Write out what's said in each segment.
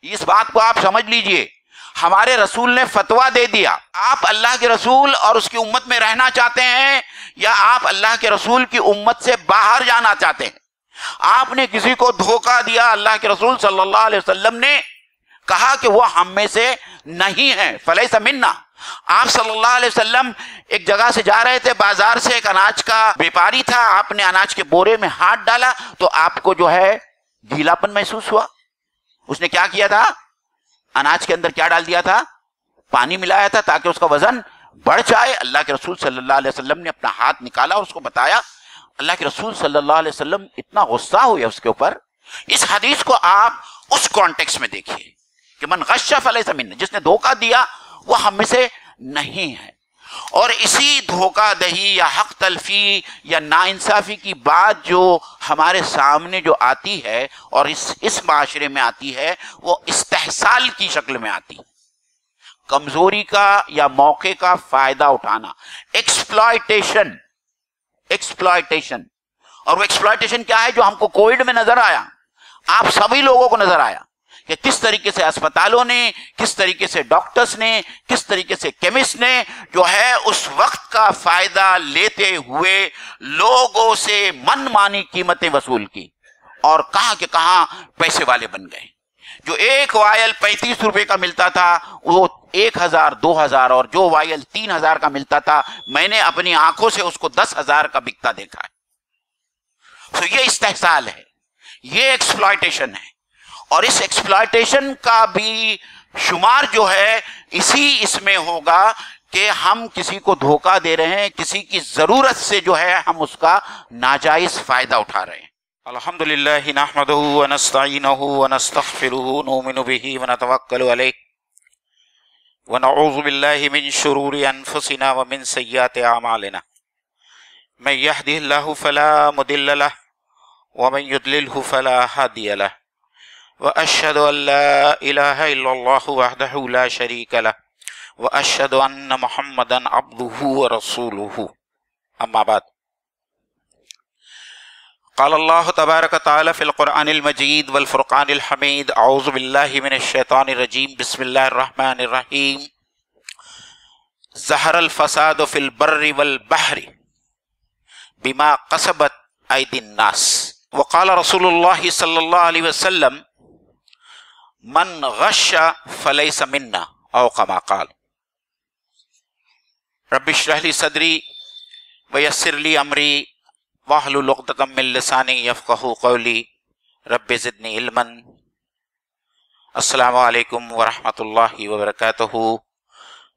اس بات کو آپ سمجھ لیجئے، ہمارے رسول نے فتویٰ دے دیا۔ آپ اللہ کے رسول اور اس کی امت میں رہنا چاہتے ہیں یا آپ اللہ کے رسول کی امت سے باہر جانا چاہتے ہیں؟ آپ نے کسی کو دھوکہ دیا، اللہ کے رسول صلی اللہ علیہ وسلم نے کہا کہ وہ ہم میں سے نہیں ہے، فلیس منا۔ آپ صلی اللہ علیہ وسلم ایک جگہ سے جا رہے تھے، بازار سے ایک اناج کا بیپاری تھا، آپ نے اناج کے بورے میں ہاتھ ڈالا تو آپ کو جو ہے ڈھیلاپن محسوس ہوا۔ اس نے کیا کیا تھا؟ اناج کے اندر کیا ڈال دیا تھا؟ پانی ملایا تھا تاکہ اس کا وزن بڑھ جائے۔ اللہ کے رسول صلی اللہ علیہ وسلم نے اپنا ہاتھ نکالا اور اس کو بتایا۔ اللہ کے رسول صلی اللہ علیہ وسلم اتنا غصہ ہوئے اس کے اوپر۔ اس حدیث کو آپ اس کانٹیکس میں دیکھیے کہ من غش فلیس منا، جس نے دھوکہ دیا وہ ہم میں سے نہیں ہے۔ اور اسی دھوکہ دہی یا حق تلفی یا ناانصافی کی بات جو ہمارے سامنے جو آتی ہے اور اس معاشرے میں آتی ہے، وہ استحصال کی شکل میں آتی ہے، کمزوری کا یا موقع کا فائدہ اٹھانا، ایکسپلائٹیشن۔ اور وہ ایکسپلائٹیشن کیا ہے؟ جو ہم کو کووڈ میں نظر آیا، آپ سبھی لوگوں کو نظر آیا کہ کس طریقے سے اسپتالوں نے، کس طریقے سے ڈاکٹرز نے، کس طریقے سے کیمسٹ نے جو ہے اس وقت کا فائدہ لیتے ہوئے لوگوں سے من مانی قیمتیں وصول کی اور کہاں کہ کہاں پیسے والے بن گئے۔ جو ایک وائل 35 روپے کا ملتا تھا وہ 1000 2000 اور جو وائل 3000 کا ملتا تھا میں نے اپنی آنکھوں سے اس کو 10,000 کا بکتا دیکھا ہے۔ تو یہ استحصال ہے، یہ ایکسپلائٹیشن ہے، اور اس ایکسپلائٹیشن کا بھی شمار جو ہے اس میں ہوگا کہ ہم کسی کو دھوکہ دے رہے ہیں، کسی کی ضرورت سے جو ہے ہم اس کا ناجائز فائدہ اٹھا رہے ہیں۔ الحمدللہ نحمدہ ونستعینہ ونستغفرہ نؤمن بہ ونتوکل علیہ ونعوذ باللہ من شرور انفسنا ومن سیئات اعمالنا من یہدہ اللہ فلا مضل لہ ومن یضللہ فلا ہادی لہ واشہد ان لا الہ الا اللہ وحدہ لا شریک لہ واشہد ان محمدا عبدہ ورسولہ، اما بعد۔ قال اللہ تبارک تعالی فی القرآن المجید والفرقان الحمید، اعوذ باللہ من الشیطان الرجیم، بسم اللہ الرحمن الرحیم۔ ظہر الفساد فی البر والبحر بما کسبت ایدی الناس، وقال رسول اللہ صلی اللہ علیہ وسلم من غش فلیس منا، او کما قال۔ رب اشرح لی صدری ویسر لی امری واحلل عقدۃ من لسانی یفقہوا قولی، رب زدنی علما۔ السلام علیکم ورحمۃ اللہ وبرکاتہ۔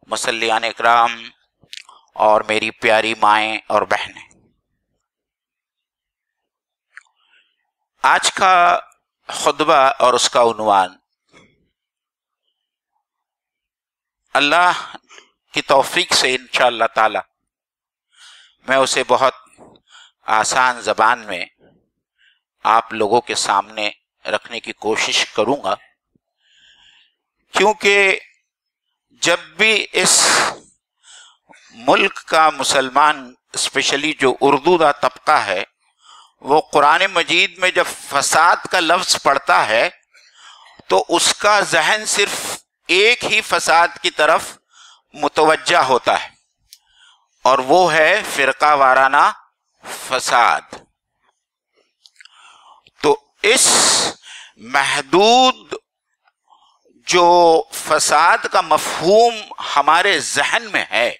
مصلیان اکرام اور میری پیاری مائیں اور بہنیں، آج کا خطبہ اور اس کا عنوان اللہ کی توفیق سے انشاءاللہ تعالی میں اسے بہت آسان زبان میں آپ لوگوں کے سامنے رکھنے کی کوشش کروں گا، کیونکہ جب بھی اس ملک کا مسلمان اسپیشلی جو اردو دا طبقہ ہے وہ قرآن مجید میں جب فساد کا لفظ پڑھتا ہے تو اس کا ذہن صرف ایک ہی فساد کی طرف متوجہ ہوتا ہے، اور وہ ہے فرقہ وارانہ فساد۔ تو اس محدود جو فساد کا مفہوم ہمارے ذہن میں ہے،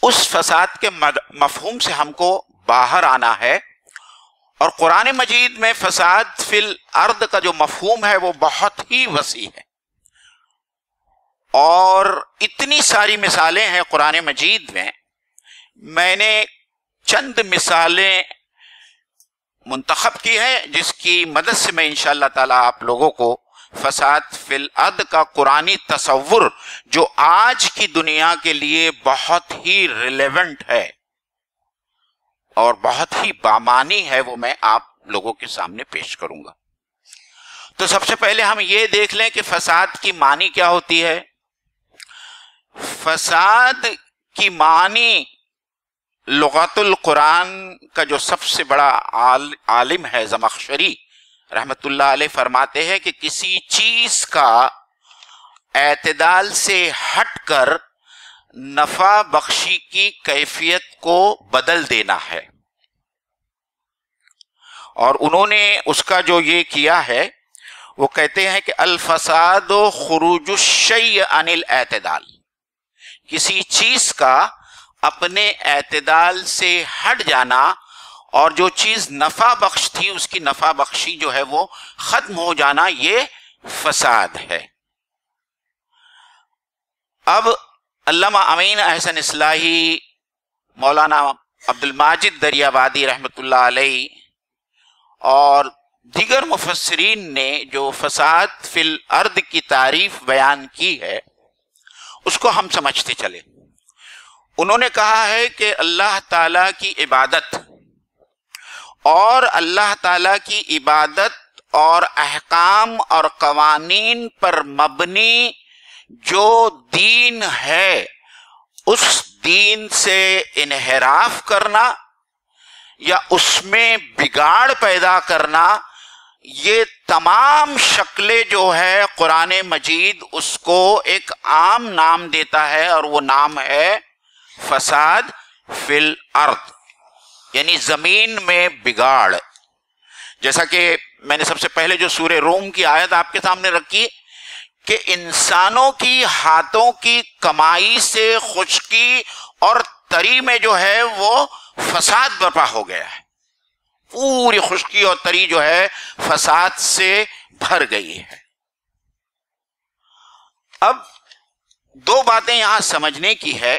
اس فساد کے مفہوم سے ہم کو باہر آنا ہے، اور قرآن مجید میں فساد فی الارض کا جو مفہوم ہے وہ بہت ہی وسیع ہے، اور اتنی ساری مثالیں ہیں قرآن مجید میں نے چند مثالیں منتخب کی ہیں جس کی مدد سے میں انشاءاللہ تعالی آپ لوگوں کو فساد فی الارض کا قرآنی تصور جو آج کی دنیا کے لیے بہت ہی ریلیونٹ ہے اور بہت ہی بامانی ہے وہ میں آپ لوگوں کے سامنے پیش کروں گا۔ تو سب سے پہلے ہم یہ دیکھ لیں کہ فساد کی معنی کیا ہوتی ہے۔ فساد کی معنی لغت القرآن کا جو سب سے بڑا عالم ہے زمخشری رحمت اللہ علیہ فرماتے ہیں کہ کسی چیز کا اعتدال سے ہٹ کر نفع بخشی کی کیفیت کو بدل دینا ہے، اور انہوں نے اس کا جو یہ کیا ہے وہ کہتے ہیں کہ الفساد خروج الشیء عن الاعتدال، کسی چیز کا اپنے اعتدال سے ہٹ جانا اور جو چیز نفع بخش تھی اس کی نفع بخشی جو ہے وہ ختم ہو جانا، یہ فساد ہے۔ اب علامہ امین احسن اصلاحی، مولانا عبد الماجد دریابادی رحمۃ اللہ علیہ اور دیگر مفسرین نے جو فساد فی الارض کی تعریف بیان کی ہے اس کو ہم سمجھتے چلے۔ انہوں نے کہا ہے کہ اللہ تعالی کی عبادت اور اللہ تعالی کی عبادت اور احکام اور قوانین پر مبنی جو دین ہے اس دین سے انحراف کرنا یا اس میں بگاڑ پیدا کرنا، یہ تمام شکلیں جو ہے قرآن مجید اس کو ایک عام نام دیتا ہے، اور وہ نام ہے فساد فی الارض، یعنی زمین میں بگاڑ۔ جیسا کہ میں نے سب سے پہلے جو سورہ روم کی آیت آپ کے سامنے رکھی کہ انسانوں کی ہاتھوں کی کمائی سے خشکی اور تری میں جو ہے وہ فساد برپا ہو گیا ہے، پوری خشکی اور تری جو ہے فساد سے بھر گئی ہے۔ اب دو باتیں یہاں سمجھنے کی ہے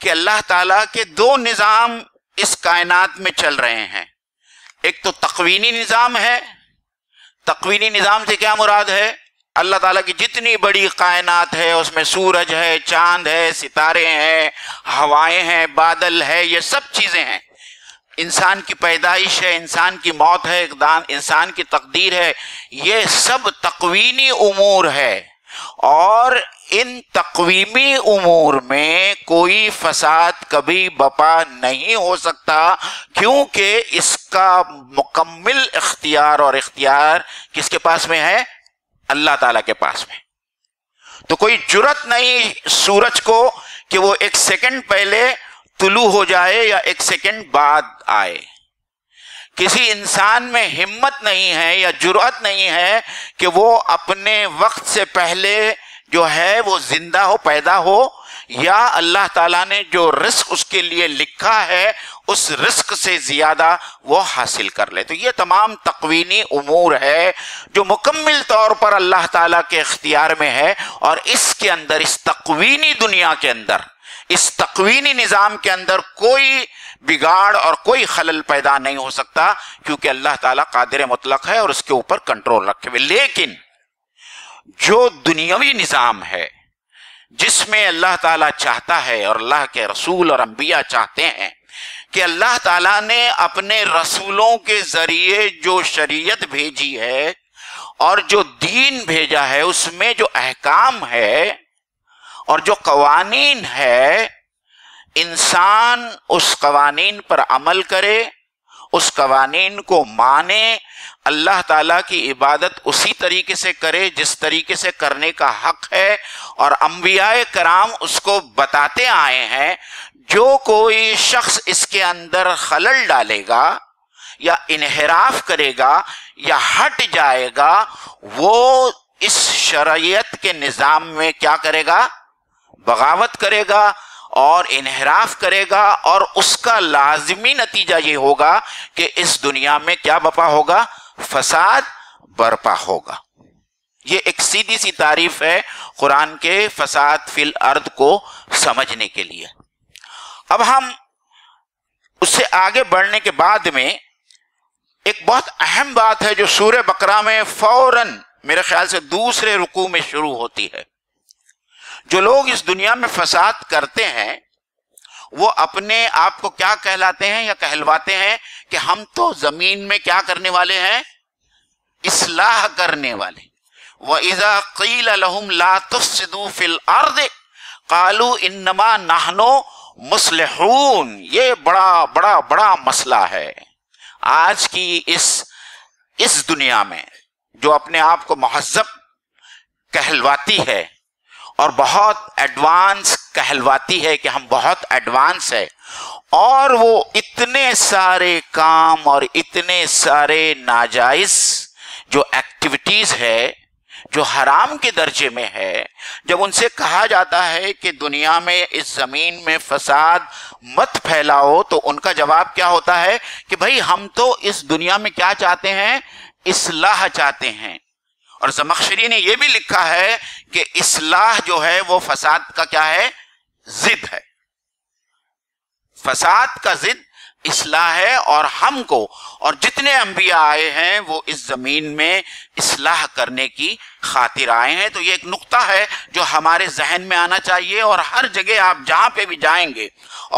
کہ اللہ تعالیٰ کے دو نظام اس کائنات میں چل رہے ہیں، ایک تو تقوینی نظام ہے۔ تقوینی نظام سے کیا مراد ہے؟ اللہ تعالیٰ کی جتنی بڑی کائنات ہے اس میں سورج ہے، چاند ہے، ستارے ہیں، ہوائیں ہیں، بادل ہے، یہ سب چیزیں ہیں۔ انسان کی پیدائش ہے، انسان کی موت ہے، انسان کی تقدیر ہے، یہ سب تقوینی امور ہے، اور ان تقویمی امور میں کوئی فساد کبھی بپا نہیں ہو سکتا، کیونکہ اس کا مکمل اختیار اور اختیار کس کے پاس میں ہے؟ اللہ تعالیٰ کے پاس میں۔ تو کوئی جرت نہیں سورج کو کہ وہ ایک سیکنڈ پہلے طلوع ہو جائے یا ایک سیکنڈ بعد آئے۔ کسی انسان میں ہمت نہیں ہے یا جرأت نہیں ہے کہ وہ اپنے وقت سے پہلے جو ہے وہ زندہ ہو، پیدا ہو، یا اللہ تعالیٰ نے جو رزق اس کے لیے لکھا ہے اس رزق سے زیادہ وہ حاصل کر لے۔ تو یہ تمام تقوینی امور ہے جو مکمل طور پر اللہ تعالیٰ کے اختیار میں ہے، اور اس کے اندر، اس تقوینی دنیا کے اندر، اس تقوینی نظام کے اندر کوئی بگاڑ اور کوئی خلل پیدا نہیں ہو سکتا، کیونکہ اللہ تعالیٰ قادر مطلق ہے اور اس کے اوپر کنٹرول رکھے ہوئے۔ لیکن جو دنیاوی نظام ہے جس میں اللہ تعالیٰ چاہتا ہے اور اللہ کے رسول اور انبیاء چاہتے ہیں کہ اللہ تعالیٰ نے اپنے رسولوں کے ذریعے جو شریعت بھیجی ہے اور جو دین بھیجا ہے اس میں جو احکام ہے اور جو قوانین ہے، انسان اس قوانین پر عمل کرے، اس قوانین کو مانے، اللہ تعالیٰ کی عبادت اسی طریقے سے کرے جس طریقے سے کرنے کا حق ہے، اور انبیاء کرام اس کو بتاتے آئے ہیں۔ جو کوئی شخص اس کے اندر خلل ڈالے گا یا انحراف کرے گا یا ہٹ جائے گا، وہ اس شریعت کے نظام میں کیا کرے گا؟ بغاوت کرے گا اور انحراف کرے گا، اور اس کا لازمی نتیجہ یہ ہوگا کہ اس دنیا میں کیا برپا ہوگا؟ فساد برپا ہوگا۔ یہ ایک سیدھی سی تعریف ہے قرآن کے فساد فی الارض کو سمجھنے کے لیے۔ اب ہم اس سے آگے بڑھنے کے بعد میں ایک بہت اہم بات ہے جو سورہ بقرہ میں فوراً میرے خیال سے دوسرے رکوع میں شروع ہوتی ہے۔ جو لوگ اس دنیا میں فساد کرتے ہیں وہ اپنے آپ کو کیا کہلاتے ہیں یا کہلواتے ہیں کہ ہم تو زمین میں کیا کرنے والے ہیں؟ اصلاح کرنے والے۔ وَإِذَا قِيلَ لَهُمْ لَا تُفْسِدُوا فِي الْأَرْضِ قَالُوا إِنَّمَا نَحْنُ مُصْلِحُونَ۔ یہ بڑا مسئلہ ہے۔ آج کی اس اس دنیا میں جو اپنے آپ کو مہذب کہلواتی ہے اور بہت ایڈوانس کہلواتی ہے کہ ہم بہت ایڈوانس ہے، اور وہ اتنے سارے کام اور اتنے سارے ناجائز جو ایکٹیویٹیز ہے جو حرام کے درجے میں ہے، جب ان سے کہا جاتا ہے کہ دنیا میں اس زمین میں فساد مت پھیلاؤ، تو ان کا جواب کیا ہوتا ہے کہ بھائی ہم تو اس دنیا میں کیا چاہتے ہیں؟ اصلاح چاہتے ہیں۔ اور زمخشری نے یہ بھی لکھا ہے کہ اصلاح جو ہے وہ فساد کا کیا ہے؟ ضد ہے۔ فساد کا ضد اصلاح ہے، اور ہم کو اور جتنے انبیاء آئے ہیں وہ اس زمین میں اصلاح کرنے کی خاطر آئے ہیں۔ تو یہ ایک نقطہ ہے جو ہمارے ذہن میں آنا چاہیے، اور ہر جگہ آپ جہاں پہ بھی جائیں گے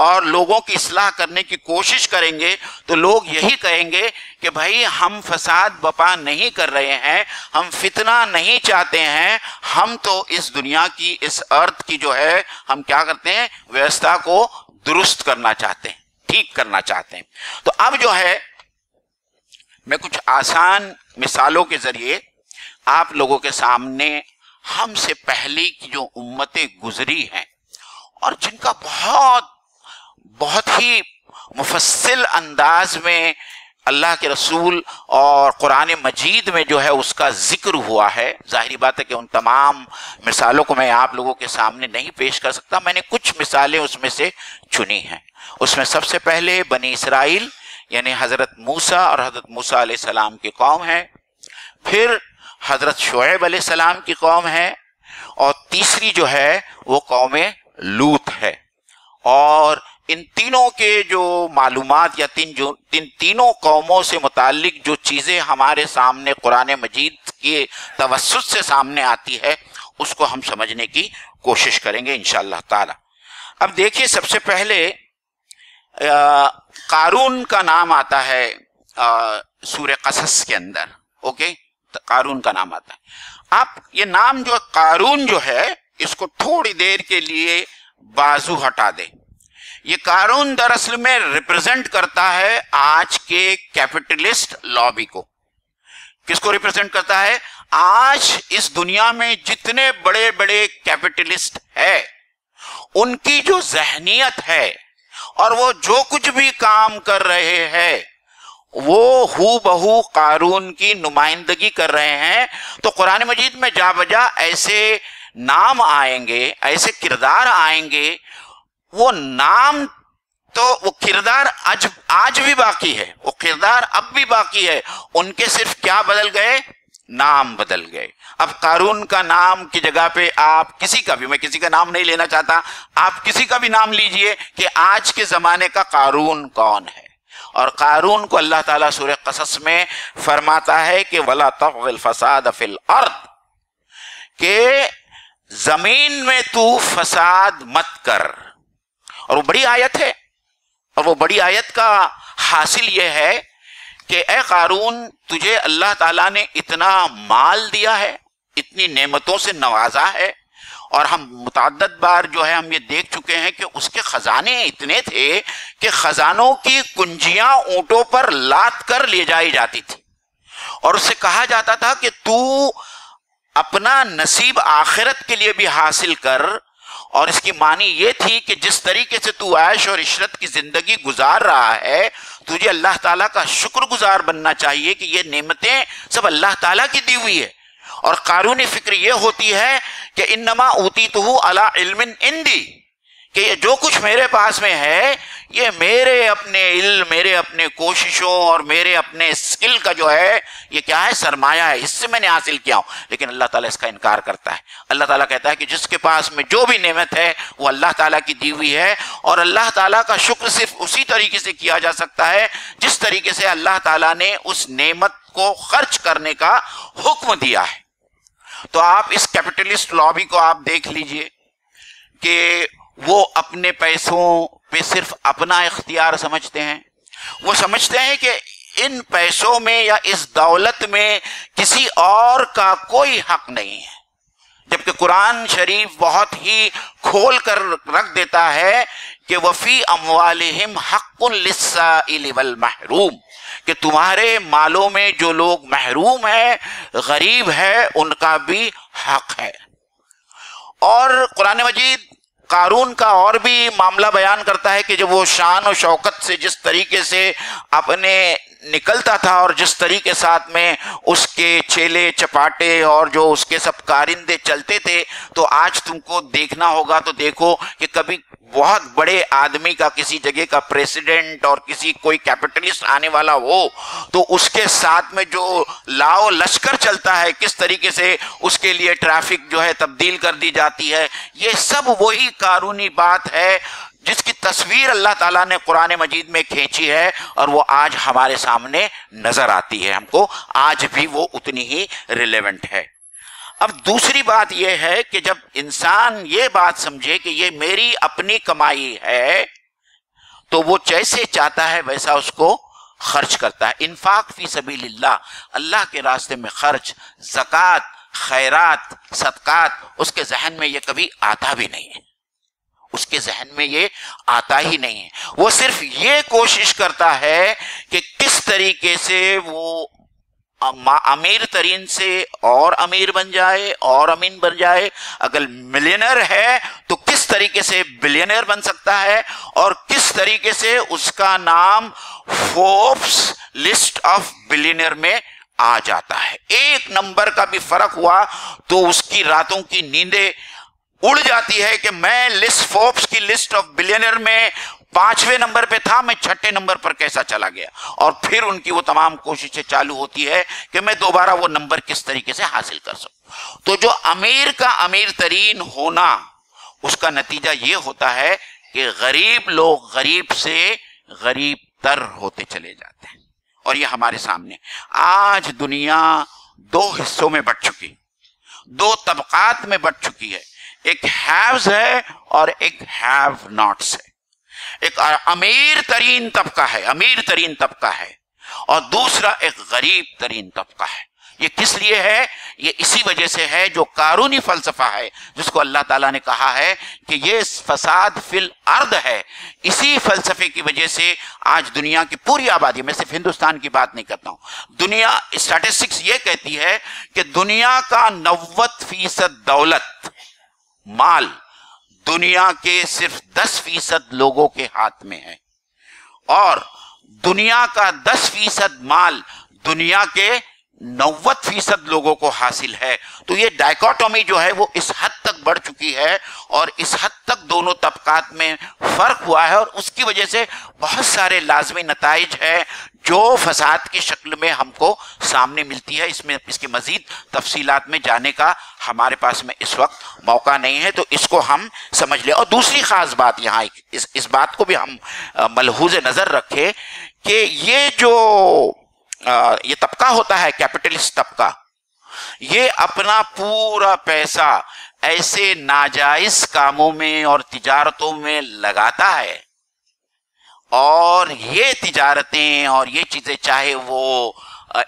اور لوگوں کی اصلاح کرنے کی کوشش کریں گے تو لوگ یہی کہیں گے کہ بھائی ہم فساد بپا نہیں کر رہے ہیں، ہم فتنہ نہیں چاہتے ہیں، ہم تو اس دنیا کی، اس ارتھ کی جو ہے، ہم کیا کرتے ہیں؟ ویوستھا کو درست کرنا چاہتے ہیں، ٹھیک کرنا چاہتے ہیں۔ تو اب جو ہے میں کچھ آسان مثالوں کے ذریعے آپ لوگوں کے سامنے ہم سے پہلے کی جو امتیں گزری ہیں اور جن کا بہت ہی مفصل انداز میں اللہ کے رسول اور قرآن مجید میں جو ہے اس کا ذکر ہوا ہے، ظاہری بات ہے کہ ان تمام مثالوں کو میں آپ لوگوں کے سامنے نہیں پیش کر سکتا، میں نے کچھ مثالیں اس میں سے چنی ہیں۔ اس میں سب سے پہلے بنی اسرائیل یعنی حضرت موسیٰ اور حضرت موسیٰ علیہ السلام کی قوم ہے، پھر حضرت شعیب علیہ السلام کی قوم ہے، اور تیسری جو ہے وہ قوم لوط ہے۔ اور ان تینوں کے جو معلومات یا تینوں قوموں سے متعلق جو چیزیں ہمارے سامنے قرآن مجید کے توسط سے سامنے آتی ہے اس کو ہم سمجھنے کی کوشش کریں گے انشاءاللہ تعالی۔ اب دیکھیے، سب سے پہلے قارون کا نام آتا ہے سورہ قصص کے اندر، اوکے، قارون کا نام آتا ہے۔ آپ یہ نام جو قارون جو ہے اس کو تھوڑی دیر کے لیے بازو ہٹا دیں۔ یہ قارون دراصل میں ریپرزینٹ کرتا ہے آج کے کیپٹلسٹ لابی کو۔ کس کو ریپرزینٹ کرتا ہے؟ آج اس دنیا میں جتنے بڑے بڑے کیپٹلسٹ ہے ان کی جو ذہنیت ہے اور وہ جو کچھ بھی کام کر رہے ہیں وہ ہو بہو قارون کی نمائندگی کر رہے ہیں۔ تو قرآن مجید میں جا بجا ایسے نام آئیں گے، ایسے کردار آئیں گے، وہ نام تو وہ کردار آج بھی باقی ہے، وہ کردار اب بھی باقی ہے، ان کے صرف کیا بدل گئے؟ نام بدل گئے۔ اب قارون کا نام کی جگہ پہ آپ کسی کا بھی، میں کسی کا نام نہیں لینا چاہتا، آپ کسی کا بھی نام لیجئے کہ آج کے زمانے کا قارون کون ہے۔ اور قارون کو اللہ تعالیٰ سورہ قصص میں فرماتا ہے کہ وَلَا تَبْغِ الْفَسَادَ فِي الْأَرْضِ، کہ زمین میں تو فساد مت کر۔ اور وہ بڑی آیت ہے، اور وہ بڑی آیت کا حاصل یہ ہے کہ اے قارون، تجھے اللہ تعالیٰ نے اتنا مال دیا ہے، اتنی نعمتوں سے نوازا ہے، اور ہم متعدد بار جو ہے ہم یہ دیکھ چکے ہیں کہ اس کے خزانے اتنے تھے کہ خزانوں کی کنجیاں اونٹوں پر لاد کر لے جائی جاتی تھی، اور اس سے کہا جاتا تھا کہ تو اپنا نصیب آخرت کے لیے بھی حاصل کر۔ اور اس کی معنی یہ تھی کہ جس طریقے سے تو عیش اور عشرت کی زندگی گزار رہا ہے، تجھے اللہ تعالیٰ کا شکر گزار بننا چاہیے کہ یہ نعمتیں سب اللہ تعالیٰ کی دی ہوئی ہے۔ اور قارونی فکر یہ ہوتی ہے کہ انما اوتیتہ علی علم عندی، کہ یہ جو کچھ میرے پاس میں ہے یہ میرے اپنے علم، میرے اپنے کوششوں اور میرے اپنے اسکل کا جو ہے یہ کیا ہے؟ سرمایہ ہے، اس سے میں نے حاصل کیا ہوں۔ لیکن اللہ تعالیٰ اس کا انکار کرتا ہے۔ اللہ تعالیٰ کہتا ہے کہ جس کے پاس میں جو بھی نعمت ہے وہ اللہ تعالیٰ کی دی ہوئی ہے، اور اللہ تعالیٰ کا شکر صرف اسی طریقے سے کیا جا سکتا ہے جس طریقے سے اللہ تعالیٰ نے اس نعمت کو خرچ کرنے کا حکم دیا ہے۔ تو آپ اس کیپٹلسٹ لابی کو آپ دیکھ لیجئے کہ وہ اپنے پیسوں پہ صرف اپنا اختیار سمجھتے ہیں۔ وہ سمجھتے ہیں کہ ان پیسوں میں یا اس دولت میں کسی اور کا کوئی حق نہیں ہے۔ جبکہ قرآن شریف بہت ہی کھول کر رکھ دیتا ہے کہ وفی اموالہم حق للسائل والمحروم، کہ تمہارے مالوں میں جو لوگ محروم ہے، غریب ہے، ان کا بھی حق ہے۔ اور قرآن مجید قارون کا اور بھی معاملہ بیان کرتا ہے کہ جب وہ شان و شوکت سے جس طریقے سے اپنے نکلتا تھا اور جس طریقے ساتھ میں اس کے چیلے چپاٹے اور جو اس کے سب کارندے چلتے تھے، تو آج تم کو دیکھنا ہوگا تو دیکھو کہ کبھی بہت بڑے آدمی کا، کسی جگہ کا پریسیڈنٹ اور کسی کوئی کیپٹلسٹ آنے والا ہو تو اس کے ساتھ میں جو لاؤ لشکر چلتا ہے، کس طریقے سے اس کے لیے ٹریفک جو ہے تبدیل کر دی جاتی ہے، یہ سب وہی قارونی بات ہے جس کی تصویر اللہ تعالیٰ نے قرآن مجید میں کھینچی ہے، اور وہ آج ہمارے سامنے نظر آتی ہے، ہم کو آج بھی وہ اتنی ہی ریلیونٹ ہے۔ اب دوسری بات یہ ہے کہ جب انسان یہ بات سمجھے کہ یہ میری اپنی کمائی ہے، تو وہ جیسے چاہتا ہے ویسا اس کو خرچ کرتا ہے۔ انفاق فی سبیل اللہ، اللہ کے راستے میں خرچ، زکوٰۃ، خیرات، صدقات، اس کے ذہن میں یہ کبھی آتا بھی نہیں ہے، اس کے ذہن میں یہ آتا ہی نہیں ہے۔ وہ صرف یہ کوشش کرتا ہے کہ کس طریقے سے وہ امیر ترین سے اور امیر بن جائے اور امین بن جائے، اگر ملینئر ہے تو کس طریقے سے بلینئر بن سکتا ہے، اور کس طریقے سے اس کا نام فوربس لسٹ آف بلینئر میں آ جاتا ہے۔ ایک نمبر کا بھی فرق ہوا تو اس کی راتوں کی نیندیں اڑ جاتی ہے کہ میں فوربس کی لسٹ آف بلینئر میں 5ویں نمبر پہ تھا، میں 6 نمبر پر کیسا چلا گیا، اور پھر ان کی وہ تمام کوششیں چالو ہوتی ہے کہ میں دوبارہ وہ نمبر کس طریقے سے حاصل کر سکوں۔ تو جو امیر کا امیر ترین ہونا، اس کا نتیجہ یہ ہوتا ہے کہ غریب لوگ غریب سے غریب تر ہوتے چلے جاتے ہیں، اور یہ ہمارے سامنے آج دنیا 2 حصوں میں بٹ چکی، 2 طبقات میں بٹ چکی ہے، ایک ہیوز ہے اور ایک ہیو ناٹس ہے۔ ایک امیر ترین طبقہ ہے، امیر ترین طبقہ ہے، اور دوسرا ایک غریب ترین طبقہ ہے۔ یہ کس لیے ہے؟ یہ اسی وجہ سے ہے جو قارونی فلسفہ ہے، جس کو اللہ تعالیٰ نے کہا ہے کہ یہ فساد فی الارض ہے۔ اسی فلسفے کی وجہ سے آج دنیا کی پوری آبادی، میں صرف ہندوستان کی بات نہیں کرتا ہوں، دنیا اسٹیٹسٹکس یہ کہتی ہے کہ دنیا کا 90% دولت، مال، دنیا کے صرف 10% لوگوں کے ہاتھ میں ہے، اور دنیا کا 10% مال دنیا کے 90% لوگوں کو حاصل ہے۔ تو یہ ڈائیکوٹومی جو ہے وہ اس حد تک بڑھ چکی ہے، اور اس حد تک دونوں طبقات میں فرق ہوا ہے، اور اس کی وجہ سے بہت سارے لازمی نتائج ہیں جو فساد کی شکل میں ہم کو سامنے ملتی ہے۔ اس کی مزید تفصیلات میں جانے کا ہمارے پاس میں اس وقت موقع نہیں ہے، تو اس کو ہم سمجھ لیں۔ اور دوسری خاص بات یہاں اس بات کو بھی ہم ملحوظ نظر رکھیں کہ یہ جو یہ طبقہ ہوتا ہے کیپٹلسٹ طبقہ، یہ اپنا پورا پیسہ ایسے ناجائز کاموں میں اور تجارتوں میں لگاتا ہے، اور یہ تجارتیں اور یہ چیزیں، چاہے وہ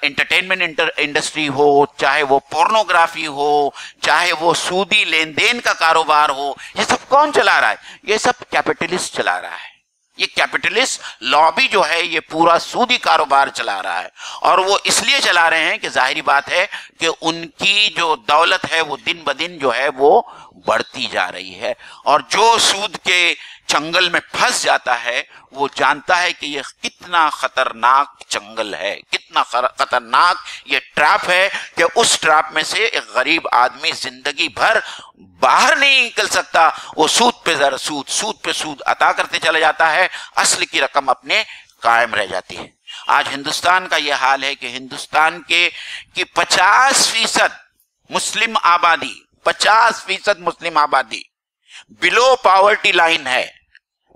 انٹرٹینمنٹ انڈسٹری ہو، چاہے وہ پورنوگرافی ہو، چاہے وہ سودی لین دین کا کاروبار ہو، یہ سب کون چلا رہا ہے؟ یہ سب کیپٹلسٹ چلا رہا ہے۔ یہ کیپٹلسٹ لابی جو ہے یہ پورا سودی کاروبار چلا رہا ہے، اور وہ اس لیے چلا رہے ہیں کہ ظاہری بات ہے کہ ان کی جو دولت ہے وہ دن بدن جو ہے وہ بڑھتی جا رہی ہے، اور جو سود کے چنگل میں پھنس جاتا ہے وہ جانتا ہے کہ یہ کتنا خطرناک چنگل ہے، کتنا خطرناک یہ ٹریپ ہے، کہ اس ٹریپ میں سے ایک غریب آدمی زندگی بھر باہر نہیں نکل سکتا۔ وہ سود پہ سود، سود پہ سود عطا کرتے چلا جاتا ہے، اصل کی رقم اپنے قائم رہ جاتی ہے۔ آج ہندوستان کا یہ حال ہے کہ ہندوستان کی 50% مسلم آبادی، 50% مسلم آبادی بلو پاورٹی لائن ہے،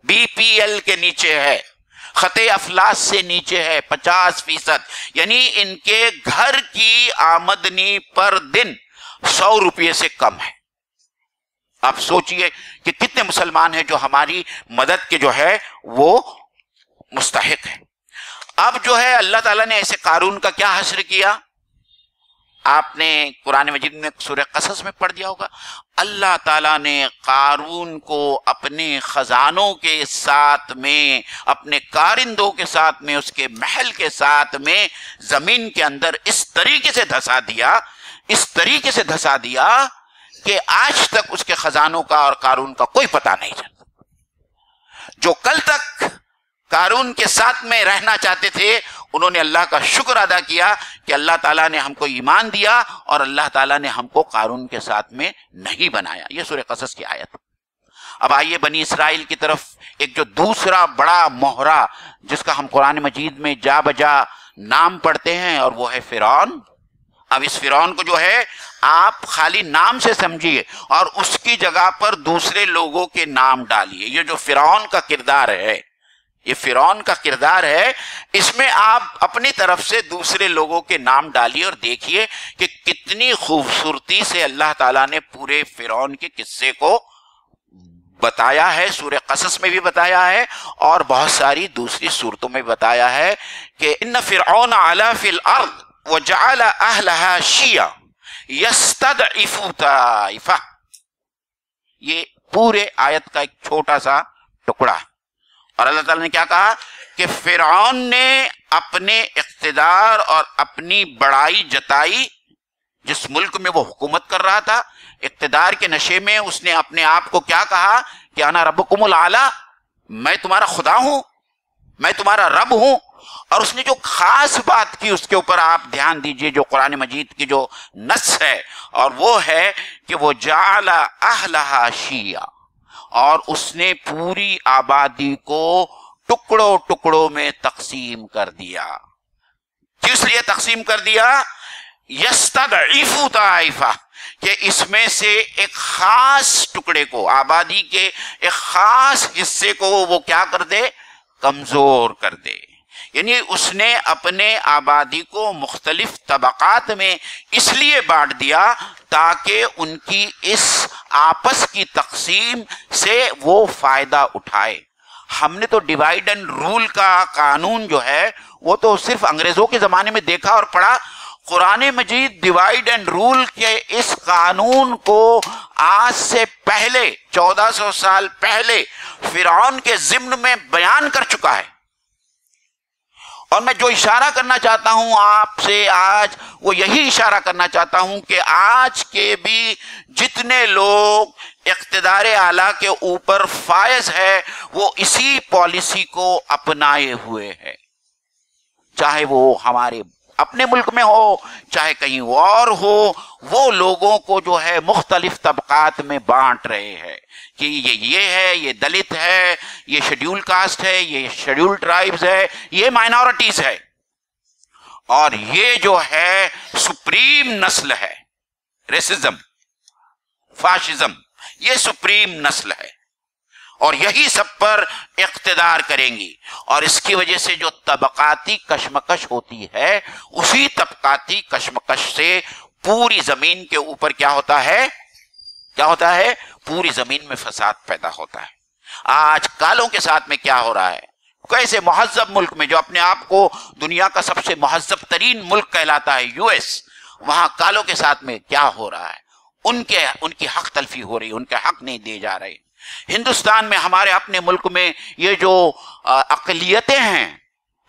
بی پی ایل کے نیچے ہے، خط افلاس سے نیچے ہے 50%، یعنی ان کے گھر کی آمدنی پر دن 100 روپے سے کم ہے۔ آپ سوچئے کہ کتنے مسلمان ہیں جو ہماری مدد کے جو ہے وہ مستحق ہیں۔ اب جو ہے اللہ تعالیٰ نے ایسے قارون کا کیا حشر کیا؟ آپ نے قرآن مجید میں سورہ قصص میں پڑھ دیا ہوگا، اللہ تعالیٰ نے قارون کو اپنے خزانوں کے ساتھ میں، اپنے کارندوں کے ساتھ میں، اس کے محل کے ساتھ میں زمین کے اندر اس طریقے سے دھسا دیا، اس طریقے سے دھسا دیا کہ آج تک اس کے خزانوں کا اور قارون کا کوئی پتہ نہیں چلتا۔ جو کل تک قارون کے ساتھ میں رہنا چاہتے تھے، انہوں نے اللہ کا شکر ادا کیا کہ اللہ تعالیٰ نے ہم کو ایمان دیا اور اللہ تعالیٰ نے ہم کو قارون کے ساتھ میں نہیں بنایا۔ یہ سورہ قصص کی آیت۔ اب آئیے بنی اسرائیل کی طرف ایک جو دوسرا بڑا مہرہ جس کا ہم قرآن مجید میں جا بجا نام پڑھتے ہیں، اور وہ ہے فرعون۔ اب اس فرعون کو جو ہے آپ خالی نام سے سمجھیے اور اس کی جگہ پر دوسرے لوگوں کے نام ڈالیے۔ یہ جو فرعون کا کردار ہے، یہ فرعون کا کردار ہے، اس میں آپ اپنی طرف سے دوسرے لوگوں کے نام ڈالیے اور دیکھیے کہ کتنی خوبصورتی سے اللہ تعالیٰ نے پورے فرعون کے قصے کو بتایا ہے۔ سورہ قصص میں بھی بتایا ہے اور بہت ساری دوسری صورتوں میں بتایا ہے کہ ان فرعون علا فی الارض وجعل اہلہا شیعا یستضعف طائفہ۔ یہ پورے آیت کا ایک چھوٹا سا ٹکڑا ہے، اور اللہ تعالیٰ نے کیا کہا کہ فرعون نے اپنے اقتدار اور اپنی بڑائی جتائی۔ جس ملک میں وہ حکومت کر رہا تھا، اقتدار کے نشے میں اس نے اپنے آپ کو کیا کہا کہ انا ربکم الاعلی، میں تمہارا خدا ہوں، میں تمہارا رب ہوں۔ اور اس نے جو خاص بات کی اس کے اوپر آپ دھیان دیجئے، جو قرآن مجید کی جو نص ہے، اور وہ ہے کہ وہ جعل اہلہا شیعا، اور اس نے پوری آبادی کو ٹکڑوں ٹکڑوں میں تقسیم کر دیا۔ کس لیے تقسیم کر دیا؟ یستضعف طائفہ، کہ اس میں سے ایک خاص ٹکڑے کو، آبادی کے ایک خاص حصے کو وہ کیا کر دے؟ کمزور کر دے۔ یعنی اس نے اپنے آبادی کو مختلف طبقات میں اس لیے بانٹ دیا تاکہ ان کی اس آپس کی تقسیم سے وہ فائدہ اٹھائے۔ ہم نے تو ڈیوائیڈ اینڈ رول کا قانون جو ہے وہ تو صرف انگریزوں کے زمانے میں دیکھا اور پڑھا۔ قرآن مجید ڈیوائیڈ اینڈ رول کے اس قانون کو آج سے پہلے 1400 سال پہلے فرعون کے ضمن میں بیان کر چکا ہے۔ اور میں جو اشارہ کرنا چاہتا ہوں آپ سے آج، وہ یہی اشارہ کرنا چاہتا ہوں کہ آج کے بھی جتنے لوگ اقتدار اعلیٰ کے اوپر فائز ہے، وہ اسی پالیسی کو اپنائے ہوئے ہے، چاہے وہ ہمارے اپنے ملک میں ہو چاہے کہیں اور ہو۔ وہ لوگوں کو جو ہے مختلف طبقات میں بانٹ رہے ہیں کہ یہ ہے، یہ دلت ہے، یہ شیڈیول کاسٹ ہے، یہ شیڈیول ٹرائبز ہے، یہ مائنورٹیز ہے، اور یہ جو ہے سپریم نسل ہے، ریسزم، فاشزم، یہ سپریم نسل ہے، اور یہی سب پر اقتدار کریں گی۔ اور اس کی وجہ سے جو طبقاتی کشمکش ہوتی ہے، اسی طبقاتی کشمکش سے پوری زمین کے اوپر کیا ہوتا ہے؟ کیا ہوتا ہے؟ پوری زمین میں فساد پیدا ہوتا ہے۔ آج کالوں کے ساتھ میں کیا ہو رہا ہے؟ کیسے مہذب ملک میں جو اپنے آپ کو دنیا کا سب سے مہذب ترین ملک کہلاتا ہے، یو ایس، وہاں کالوں کے ساتھ میں کیا ہو رہا ہے؟ ان کی حق تلفی ہو رہی، ان کے حق نہیں دیے جا رہے۔ ہندوستان میں، ہمارے اپنے ملک میں، یہ جو اقلیتیں ہیں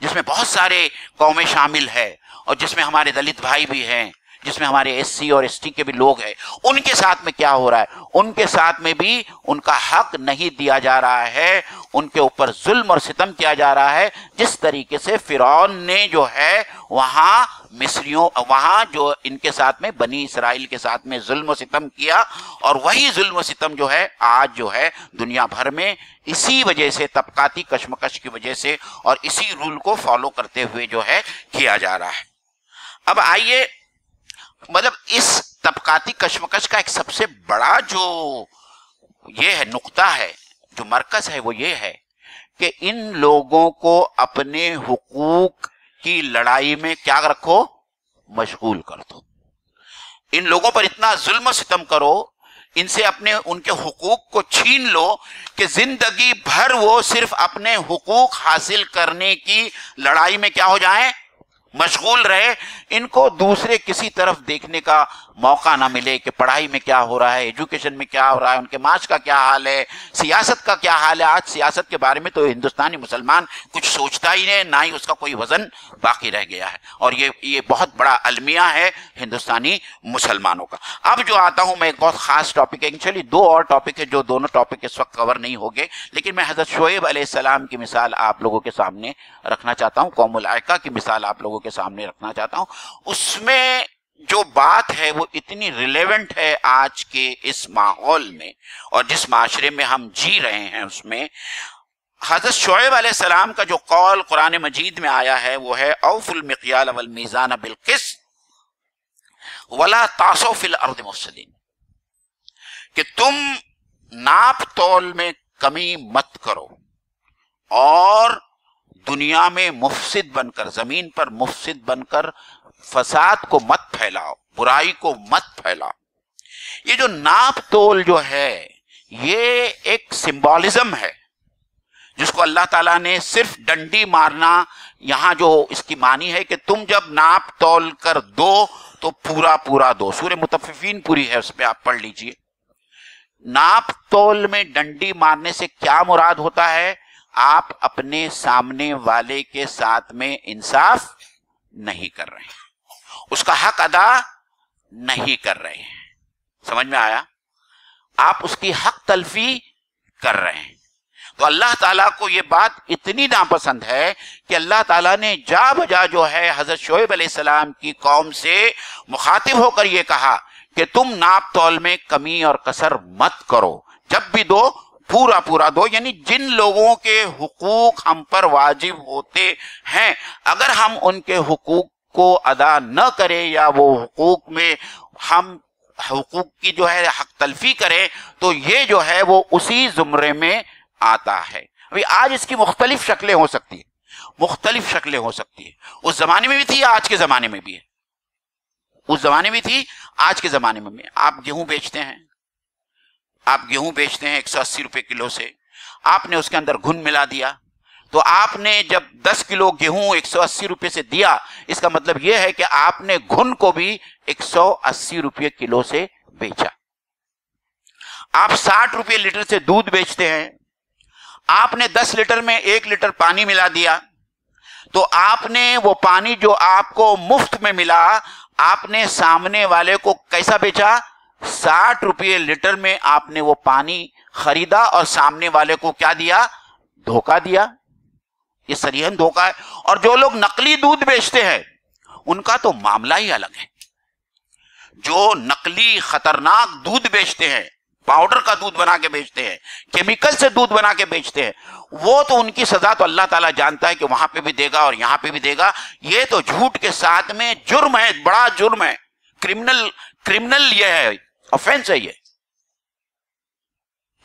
جس میں بہت سارے قومیں شامل ہے، اور جس میں ہمارے دلت بھائی بھی ہیں، جس میں ہمارے ایس سی اور ایس ٹی کے بھی لوگ ہیں، ان کے ساتھ میں کیا ہو رہا ہے؟ ان کے ساتھ میں بھی ان کا حق نہیں دیا جا رہا ہے، ان کے اوپر ظلم اور ستم کیا جا رہا ہے، جس طریقے سے فرعون نے جو ہے وہاں مصریوں، وہاں جو ان کے ساتھ میں بنی اسرائیل کے ساتھ میں ظلم و ستم کیا، اور وہی ظلم و ستم جو ہے آج جو ہے دنیا بھر میں اسی وجہ سے، طبقاتی کشمکش کی وجہ سے اور اسی رول کو فالو کرتے ہوئے جو ہے کیا جا رہا ہے۔ اب آئیے، مطلب اس طبقاتی کشمکش کا ایک سب سے بڑا جو یہ ہے نقطہ ہے، جو مرکز ہے، وہ یہ ہے کہ ان لوگوں کو اپنے حقوق کی لڑائی میں کیا رکھو؟ مشغول کر دو۔ ان لوگوں پر اتنا ظلم و ستم کرو، ان سے ان کے حقوق کو چھین لو کہ زندگی بھر وہ صرف اپنے حقوق حاصل کرنے کی لڑائی میں کیا ہو جائیں؟ مشغول رہے، ان کو دوسرے کسی طرف دیکھنے کا موقع نہ ملے کہ پڑھائی میں کیا ہو رہا ہے، ایجوکیشن میں کیا ہو رہا ہے، ان کے معاش کا کیا حال ہے، سیاست کا کیا حال ہے۔ آج سیاست کے بارے میں تو ہندوستانی مسلمان کچھ سوچتا ہی نہیں، نہ ہی اس کا کوئی وزن باقی رہ گیا ہے، اور یہ بہت بڑا المیہ ہے ہندوستانی مسلمانوں کا۔ اب جو آتا ہوں میں ایک بہت خاص ٹاپک ہے، ایکچولی دو اور ٹاپک ہے جو دونوں ٹاپک اس وقت کور نہیں ہوگے، لیکن میں حضرت شعیب علیہ السلام کی مثال آپ لوگوں کے سامنے رکھنا چاہتا ہوں، قوم الائکہ کی مثال آپ لوگوں کے سامنے رکھنا چاہتا ہوں۔ اس میں جو بات ہے وہ اتنی ریلیونٹ ہے آج کے اس ماحول میں اور جس معاشرے میں ہم جی رہے ہیں، اس میں حضرت شعیب علیہ السلام کا جو قول قرآن مجید میں آیا ہے وہ ہے اوفوا المکیال والمیزان بالقسط ولا تعثوا فی الارض مفسدین، کہ تم ناپ تول میں کمی مت کرو اور دنیا میں مفسد بن کر، زمین پر مفسد بن کر فساد کو مت پھیلاؤ، برائی کو مت پھیلاؤ۔ یہ جو ناپ تول جو ہے یہ ایک سمبولزم ہے جس کو اللہ تعالیٰ نے صرف ڈنڈی مارنا، یہاں جو اس کی معنی ہے کہ تم جب ناپ تول کر دو تو پورا پورا دو۔ سورہ مطففین پوری ہے، اس پہ آپ پڑھ لیجئے۔ ناپ تول میں ڈنڈی مارنے سے کیا مراد ہوتا ہے؟ آپ اپنے سامنے والے کے ساتھ میں انصاف نہیں کر رہے ہیں، اس کا حق ادا نہیں کر رہے ہیں، سمجھ میں آیا؟ آپ اس کی حق تلفی کر رہے ہیں۔ تو اللہ تعالیٰ کو یہ بات اتنی ناپسند ہے کہ اللہ تعالیٰ نے جا بجا جو ہے حضرت شعیب علیہ السلام کی قوم سے مخاطب ہو کر یہ کہا کہ تم ناپ تول میں کمی اور کسر مت کرو، جب بھی دو پورا پورا دو۔ یعنی جن لوگوں کے حقوق ہم پر واجب ہوتے ہیں، اگر ہم ان کے حقوق کو ادا نہ کریں یا وہ حقوق میں ہم حقوق کی جو ہے حق تلفی کریں تو یہ جو ہے وہ اسی زمرے میں آتا ہے۔ ابھی آج اس کی مختلف شکلیں ہو سکتی ہیں، مختلف شکلیں ہو سکتی ہیں، اس زمانے میں بھی تھی، آج کے زمانے میں بھی ہے، اس زمانے میں تھی، آج کے زمانے میں بھی۔ آپ گیہوں بیچتے ہیں، آپ گیہوں بیچتے ہیں 180 روپے کلو سے، آپ نے اس کے اندر گھن ملا دیا، تو آپ نے جب 10 کلو گیہوں 180 روپے سے دیا، اس کا مطلب یہ ہے کہ آپ نے گھن کو بھی 180 روپے کلو سے بیچا۔ آپ 60 روپے لیٹر سے دودھ بیچتے ہیں، آپ نے 10 لیٹر میں 1 لیٹر پانی ملا دیا، تو آپ نے وہ پانی جو آپ کو مفت میں ملا، آپ نے سامنے والے کو کیسا بیچا؟ 60 روپے لیٹر میں آپ نے وہ پانی خریدا اور سامنے والے کو کیا دیا؟ دھوکہ دیا۔ یہ صریحاً دھوکہ ہے۔ اور جو لوگ نقلی دودھ بیچتے ہیں ان کا تو معاملہ ہی الگ ہے۔ جو نقلی خطرناک دودھ بیچتے ہیں، پاؤڈر کا دودھ بنا کے بیچتے ہیں، کیمیکل سے دودھ بنا کے بیچتے ہیں، وہ تو ان کی سزا تو اللہ تعالیٰ جانتا ہے کہ وہاں پہ بھی دے گا اور یہاں پہ بھی دے گا۔ یہ تو جھوٹ کے ساتھ میں جرم ہے، بڑا جرم ہے، کرمنل یہ ہے، آفینس ہے یہ،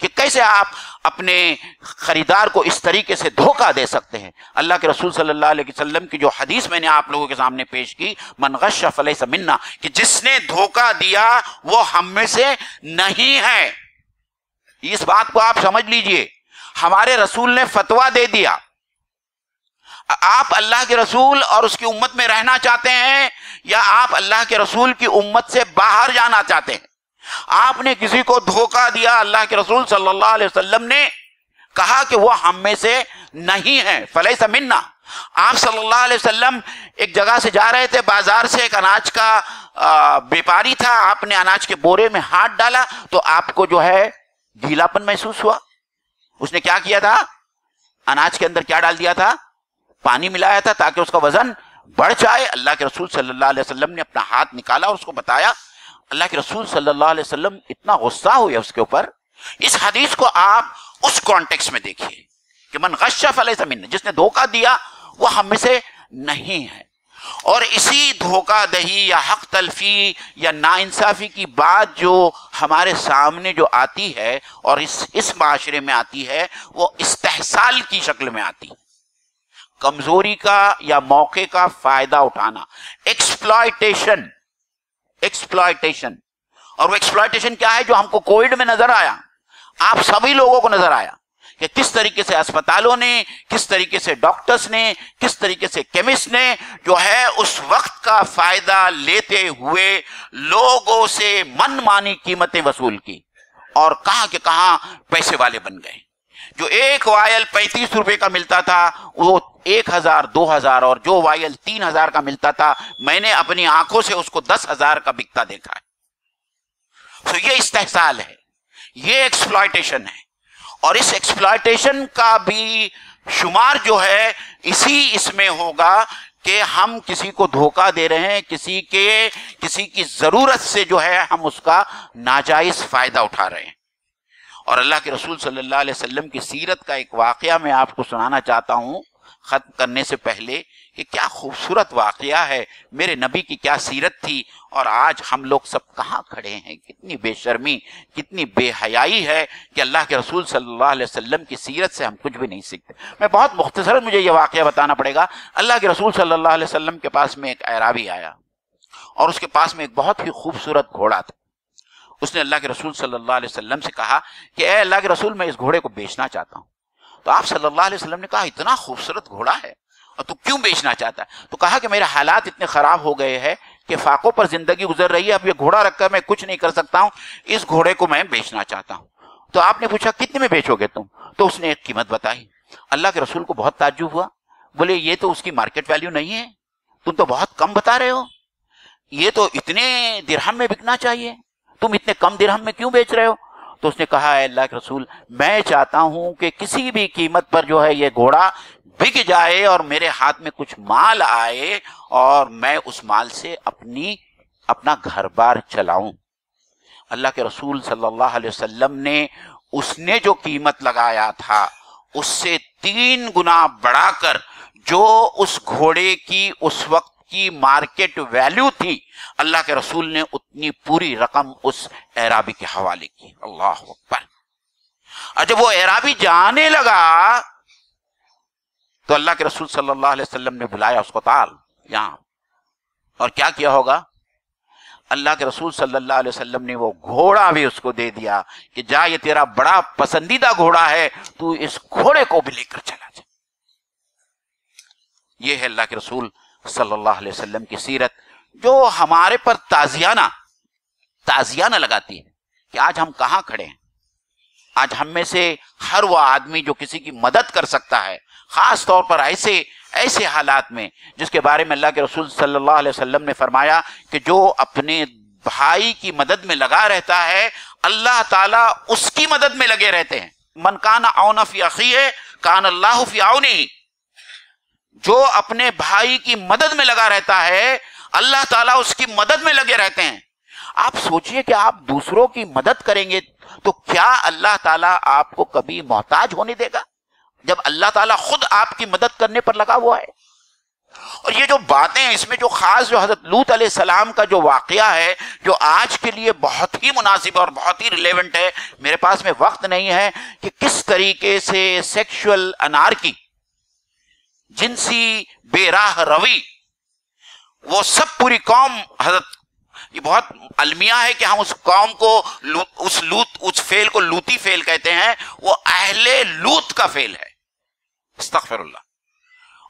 کہ کیسے آپ اپنے خریدار کو اس طریقے سے دھوکہ دے سکتے ہیں۔ اللہ کے رسول صلی اللہ علیہ وسلم کی جو حدیث میں نے آپ لوگوں کے سامنے پیش کی، من غش فلیس منا، کہ جس نے دھوکہ دیا وہ ہم میں سے نہیں ہے۔ اس بات کو آپ سمجھ لیجئے، ہمارے رسول نے فتویٰ دے دیا۔ آپ اللہ کے رسول اور اس کی امت میں رہنا چاہتے ہیں یا آپ اللہ کے رسول کی امت سے باہر جانا چاہتے ہیں؟ آپ نے کسی کو دھوکہ دیا، اللہ کے رسول صلی اللہ علیہ وسلم نے کہا کہ وہ ہم میں سے نہیں ہے، فلیس منا۔ آپ صلی اللہ علیہ وسلم ایک جگہ سے جا رہے تھے، بازار سے ایک اناج کا بیپاری تھا، آپ نے اناج کے بورے میں ہاتھ ڈالا تو آپ کو جو ہے گیلا پن محسوس ہوا۔ اس نے کیا کیا تھا؟ اناج کے اندر کیا ڈال دیا تھا؟ پانی ملایا تھا تاکہ اس کا وزن بڑھ جائے۔ اللہ کے رسول صلی اللہ علیہ وسلم نے اپنا ہاتھ نکالا اور اس کو بتایا۔ اللہ کے رسول صلی اللہ علیہ وسلم اتنا غصہ ہوئے اس کے اوپر۔ اس حدیث کو آپ اس کانٹیکس میں دیکھیے کہ من غش فلیس منا، جس نے دھوکہ دیا وہ ہم میں سے نہیں ہے۔ اور اسی دھوکہ دہی یا حق تلفی یا ناانصافی کی بات جو ہمارے سامنے جو آتی ہے اور اس معاشرے میں آتی ہے، وہ استحصال کی شکل میں آتی ہے، کمزوری کا یا موقع کا فائدہ اٹھانا، ایکسپلائٹیشن۔ اور وہ ایکسپلائٹیشن کیا ہے جو ہم کو کووڈ میں نظر آیا، آپ سبھی لوگوں کو نظر آیا کہ کس طریقے سے اسپتالوں نے، کس طریقے سے ڈاکٹرز نے، کس طریقے سے کیمسٹ نے جو ہے اس وقت کا فائدہ لیتے ہوئے لوگوں سے من مانی قیمتیں وصول کی، اور کہاں کہ کہاں پیسے والے بن گئے۔ جو ایک وائل 35 روپے کا ملتا تھا وہ 1000 2000، اور جو وائل 3000 کا ملتا تھا میں نے اپنی آنکھوں سے اس کو 10,000 کا بکتا دیکھا ہے۔ تو یہ استحصال ہے، یہ ایکسپلائٹیشن ہے، اور اس ایکسپلائٹیشن کا بھی شمار جو ہے اس میں ہوگا کہ ہم کسی کو دھوکہ دے رہے ہیں، کسی کی ضرورت سے جو ہے ہم اس کا ناجائز فائدہ اٹھا رہے ہیں۔ اور اللہ کے رسول صلی اللہ علیہ وسلم کی سیرت کا ایک واقعہ میں آپ کو سنانا چاہتا ہوں ختم کرنے سے پہلے، کہ کیا خوبصورت واقعہ ہے، میرے نبی کی کیا سیرت تھی، اور آج ہم لوگ سب کہاں کھڑے ہیں۔ کتنی بے شرمی، کتنی بے حیائی ہے کہ اللہ کے رسول صلی اللہ علیہ وسلم کی سیرت سے ہم کچھ بھی نہیں سیکھتے۔ میں بہت مختصر مجھے یہ واقعہ بتانا پڑے گا۔ اللہ کے رسول صلی اللہ علیہ وسلم کے پاس میں ایک اعرابی آیا، اور اس کے پاس میں ایک بہت ہی خوبصورت گھوڑا تھا۔ اس نے اللہ کے رسول صلی اللہ علیہ وسلم سے کہا کہ اے اللہ کے رسول، میں اس گھوڑے کو بیچنا چاہتا ہوں۔ تو آپ صلی اللہ علیہ وسلم نے کہا اتنا خوبصورت گھوڑا ہے اور تو کیوں بیچنا چاہتا ہے؟ تو کہا کہ میرے حالات اتنے خراب ہو گئے ہیں کہ فاقوں پر زندگی گزر رہی ہے، اب یہ گھوڑا رکھ کر میں کچھ نہیں کر سکتا ہوں، اس گھوڑے کو میں بیچنا چاہتا ہوں۔ تو آپ نے پوچھا کتنے میں بیچو گے تم؟ تو اس نے ایک قیمت بتائی۔ اللہ کے رسول کو بہت تعجب ہوا، بولے یہ تو اس کی مارکیٹ ویلیو نہیں ہے، تم تو بہت کم بتا رہے ہو، یہ تو اتنے درہم میں بکنا چاہیے، تم اتنے کم درہم میں کیوں بیچ رہے ہو؟ تو اس نے کہا اے اللہ کے رسول، میں چاہتا ہوں کہ کسی بھی قیمت پر جو ہے یہ گھوڑا بک جائے اور میرے ہاتھ میں کچھ مال آئے اور میں اس مال سے اپنا گھر بار چلاؤں۔ اللہ کے رسول صلی اللہ علیہ وسلم نے اس نے جو قیمت لگایا تھا اس سے 3 گنا بڑھا کر جو اس گھوڑے کی اس وقت کی مارکیٹ ویلیو تھی، اللہ کے رسول نے اتنی پوری رقم اس اعرابی کے حوالے کی۔ اللہ اکبر۔ اور جب وہ اعرابی جانے لگا تو اللہ کے رسول صلی اللہ علیہ وسلم نے بلایا اس کو، تعال یہاں، اور کیا کیا ہوگا؟ اللہ کے رسول صلی اللہ علیہ وسلم نے وہ گھوڑا بھی اس کو دے دیا کہ جا، یہ تیرا بڑا پسندیدہ گھوڑا ہے، تو اس گھوڑے کو بھی لے کر چلا جا۔ یہ ہے اللہ کے رسول صلی اللہ علیہ وسلم کی سیرت، جو ہمارے پر تازیانہ لگاتی ہے کہ آج ہم کہاں کھڑے ہیں۔ آج ہم میں سے ہر وہ آدمی جو کسی کی مدد کر سکتا ہے، خاص طور پر ایسے حالات میں جس کے بارے میں اللہ کے رسول صلی اللہ علیہ وسلم نے فرمایا کہ جو اپنے بھائی کی مدد میں لگا رہتا ہے اللہ تعالیٰ اس کی مدد میں لگے رہتے ہیں۔ من کان عون فی اخیہ کان اللہ فی عونہ، جو اپنے بھائی کی مدد میں لگا رہتا ہے اللہ تعالیٰ اس کی مدد میں لگے رہتے ہیں۔ آپ سوچئے کہ آپ دوسروں کی مدد کریں گے تو کیا اللہ تعالیٰ آپ کو کبھی محتاج ہونے دے گا، جب اللہ تعالیٰ خود آپ کی مدد کرنے پر لگا ہوا ہے؟ اور یہ جو باتیں ہیں، اس میں جو خاص جو حضرت لوط علیہ السلام کا جو واقعہ ہے، جو آج کے لیے بہت ہی مناسب اور بہت ہی ریلیونٹ ہے، میرے پاس میں وقت نہیں ہے کہ کس طریقے سے سیکشول انارکی، جنسی بے راہ روی، وہ سب پوری قوم، حضرت یہ بہت المیہ ہے کہ ہم اس قوم کو اس فعل کو لوتی فعل کہتے ہیں، وہ اہل لوط کا فعل ہے، استغفر اللہ۔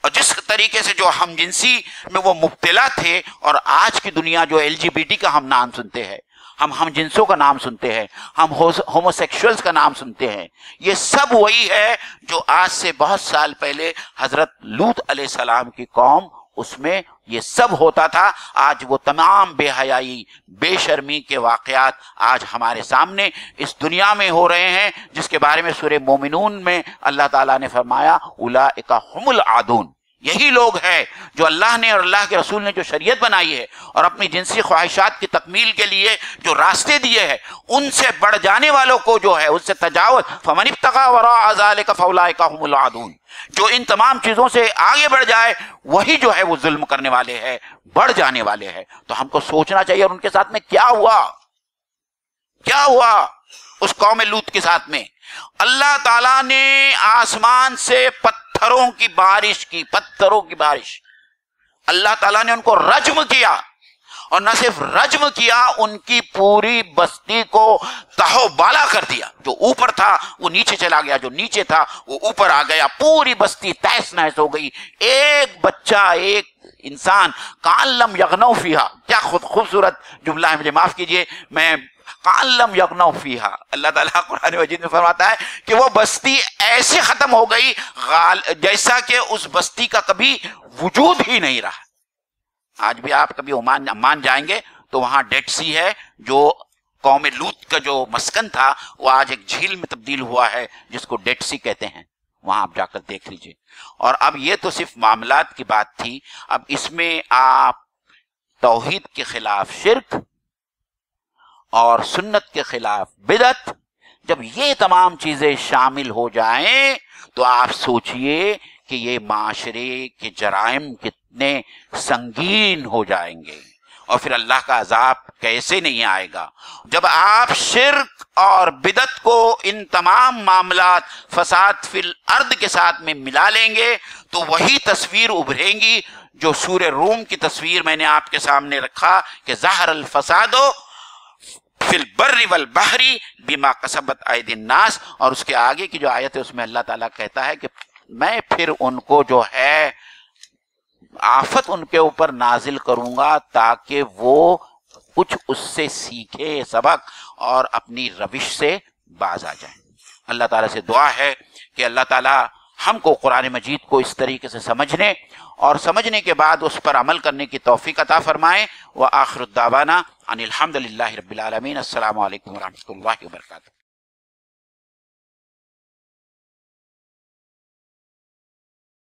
اور جس طریقے سے جو ہم جنسی میں وہ مبتلا تھے، اور آج کی دنیا جو LGBT کا ہم نام سنتے ہیں، ہم جنسوں کا نام سنتے ہیں، ہم ہوموسیکشولز کا نام سنتے ہیں، یہ سب وہی ہے جو آج سے بہت سال پہلے حضرت لوط علیہ السلام کی قوم، اس میں یہ سب ہوتا تھا۔ آج وہ تمام بے حیائی، بے شرمی کے واقعات آج ہمارے سامنے اس دنیا میں ہو رہے ہیں، جس کے بارے میں سورہ مومنون میں اللہ تعالیٰ نے فرمایا اولئک هم العادون، یہی لوگ ہیں جو اللہ نے اور اللہ کے رسول نے جو شریعت بنائی ہے اور اپنی جنسی خواہشات کی تکمیل کے لیے جو راستے دیے ہیں، ان سے بڑھ جانے والوں کو جو ہے اس سے تجاوز، فمن ابتغى وراء ذلك فاولئک هم العادون، جو ان تمام چیزوں سے آگے بڑھ جائے وہی جو ہے وہ ظلم کرنے والے ہیں، بڑھ جانے والے ہیں۔ تو ہم کو سوچنا چاہیے، اور ان کے ساتھ میں کیا ہوا اس قوم لوط کے ساتھ میں؟ اللہ تعالیٰ نے آسمان سے پتھروں کی بارش کی، اللہ تعالیٰ نے ان کو رجم کیا، اور نہ صرف رجم کیا، ان کی پوری بستی کو تہو بالا کر دیا. جو اوپر تھا وہ نیچے چلا گیا، جو نیچے تھا وہ اوپر آ گیا، پوری بستی تہس نہس ہو گئی. ایک بچہ، ایک انسان کان لم یغنوا فیہا. کیا خوبصورت جملہ ہے، مجھے معاف کیجئے، میں کان لم یغنوا فیہا، اللہ تعالیٰ قرآن مجید میں فرماتا ہے کہ وہ بستی ایسے ختم ہو گئی جیسا کہ اس بستی کا کبھی وجود ہی نہیں رہا. آج بھی آپ کبھی عمان جائیں گے تو وہاں ڈیڈ سی ہے، جو قوم لوط کا جو مسکن تھا وہ آج ایک جھیل میں تبدیل ہوا ہے جس کو ڈیڈ سی کہتے ہیں. وہاں آپ جا کر دیکھ لیجئے. اور اب یہ تو صرف معاملات کی بات تھی، اب اس میں آپ توحید کے خلاف شرک اور سنت کے خلاف بدعت، جب یہ تمام چیزیں شامل ہو جائیں تو آپ سوچئے کہ یہ معاشرے کے جرائم کتنے سنگین ہو جائیں گے، اور پھر اللہ کا عذاب کیسے نہیں آئے گا. جب آپ شرک اور بدعت کو ان تمام معاملات فساد فی الارض کے ساتھ میں ملا لیں گے تو وہی تصویر ابھریں گی جو سورہ روم کی تصویر میں نے آپ کے سامنے رکھا کہ ظہر الفساد فی البر والبحر بما کسبت ایدی الناس. اور اس کے آگے کی جو آیت ہے اس میں اللہ تعالیٰ کہتا ہے کہ میں پھر ان کو جو ہے آفت ان کے اوپر نازل کروں گا تاکہ وہ کچھ اس سے سیکھے سبق اور اپنی روش سے باز آ جائیں. اللہ تعالیٰ سے دعا ہے کہ اللہ تعالیٰ ہم کو قرآن مجید کو اس طریقے سے سمجھنے اور سمجھنے کے بعد اس پر عمل کرنے کی توفیق عطا فرمائے. وآخر الدعوانا ان الحمد للہ رب العالمین. السلام علیکم ورحمۃ اللہ وبرکاتہ.